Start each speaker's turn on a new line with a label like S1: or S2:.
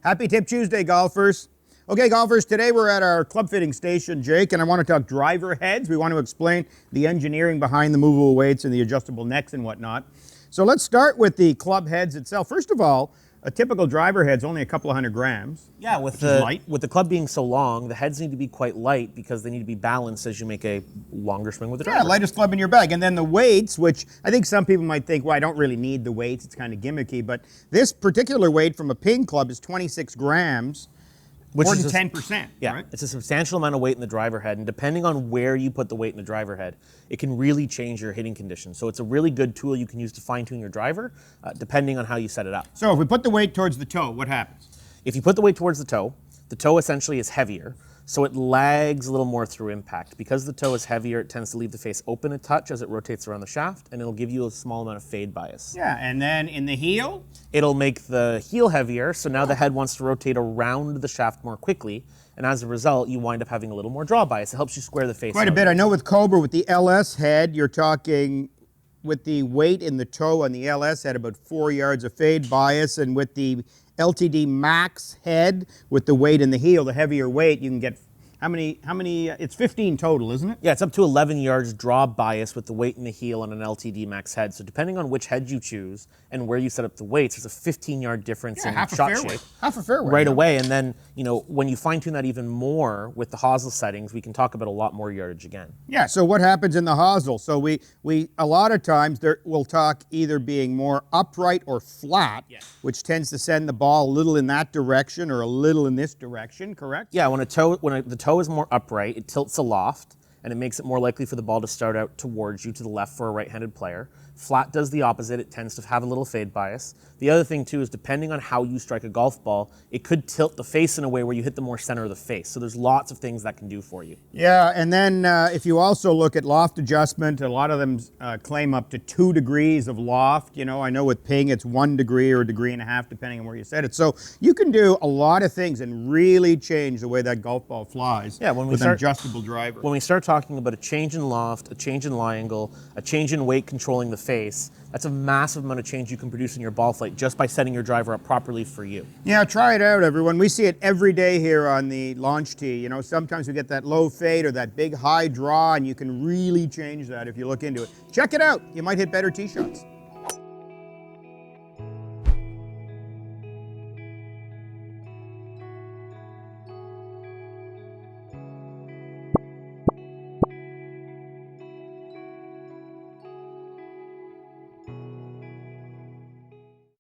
S1: Happy Tip Tuesday, golfers. Okay, golfers, today we're at our club fitting station, Jake, and I want to talk driver heads. We want to explain the engineering behind the movable weights and the adjustable necks and whatnot. So let's start with the club heads itself. First of all, a typical driver head's only a couple of 100 grams.
S2: Yeah, with the club being so long, the heads need to be quite light because they need to be balanced as you make a longer swing with the driver.
S1: Yeah, lightest club in your bag. And then the weights, which I think some people might think, well, I don't really need the weights, it's kind of gimmicky, but this particular weight from a ping club is 26 grams,
S2: Which
S1: more
S2: is
S1: than 10%.
S2: Yeah,
S1: right?
S2: it's a substantial amount of weight in the driver head, and depending on where you put the weight in the driver head, it can really change your hitting conditions. So it's a really good tool you can use to fine-tune your driver, depending on how you set it up.
S1: So if we put the weight towards the toe, what happens?
S2: If you put the weight towards the toe essentially is heavier, so it lags a little more through impact. Because the toe is heavier, it tends to leave the face open a touch as it rotates around the shaft, and it'll give you a small amount of fade bias.
S1: Yeah, and then in the heel?
S2: It'll make the heel heavier, so now the head wants to rotate around the shaft more quickly, and as a result, you wind up having a little more draw bias. It helps you square the face.
S1: Quite a bit. I know with Cobra, with the LS head, you're talking with the weight in the toe on the LS head, about 4 yards of fade bias, and with the LTD Max head, with the weight in the heel, the heavier weight, you can get how many, it's 15 total, isn't it?
S2: Yeah, it's up to 11 yards draw bias with the weight in the heel on an LTD Max head. So depending on which head you choose and where you set up the weights, there's a 15-yard difference in shot shape.
S1: Half a fairway.
S2: Right away, and then, when you fine-tune that even more with the hosel settings, we can talk about a lot more yardage again.
S1: Yeah, so what happens in the hosel? So we a lot of times we'll talk either being more upright or flat,
S2: Yes.
S1: which tends to send the ball a little in that direction or a little in this direction, correct?
S2: Yeah, when the toe is more upright, it tilts aloft, and it makes it more likely for the ball to start out towards you to the left for a right-handed player. Flat does the opposite. It tends to have a little fade bias. The other thing, too, is depending on how you strike a golf ball, it could tilt the face in a way where you hit the more center of the face. So there's lots of things that can do for you.
S1: Yeah, and then if you also look at loft adjustment, a lot of them claim up to 2 degrees of loft. I know with ping it's 1 degree or 1.5 degrees, depending on where you set it. So you can do a lot of things and really change the way that golf ball flies with an adjustable driver.
S2: When we start talking about a change in loft, a change in lie angle, a change in weight controlling the face, that's a massive amount of change you can produce in your ball flight just by setting your driver up properly for you.
S1: Yeah, try it out, everyone. We see it every day here on the launch tee. Sometimes we get that low fade or that big high draw, and you can really change that if you look into it. Check it out. You might hit better tee shots.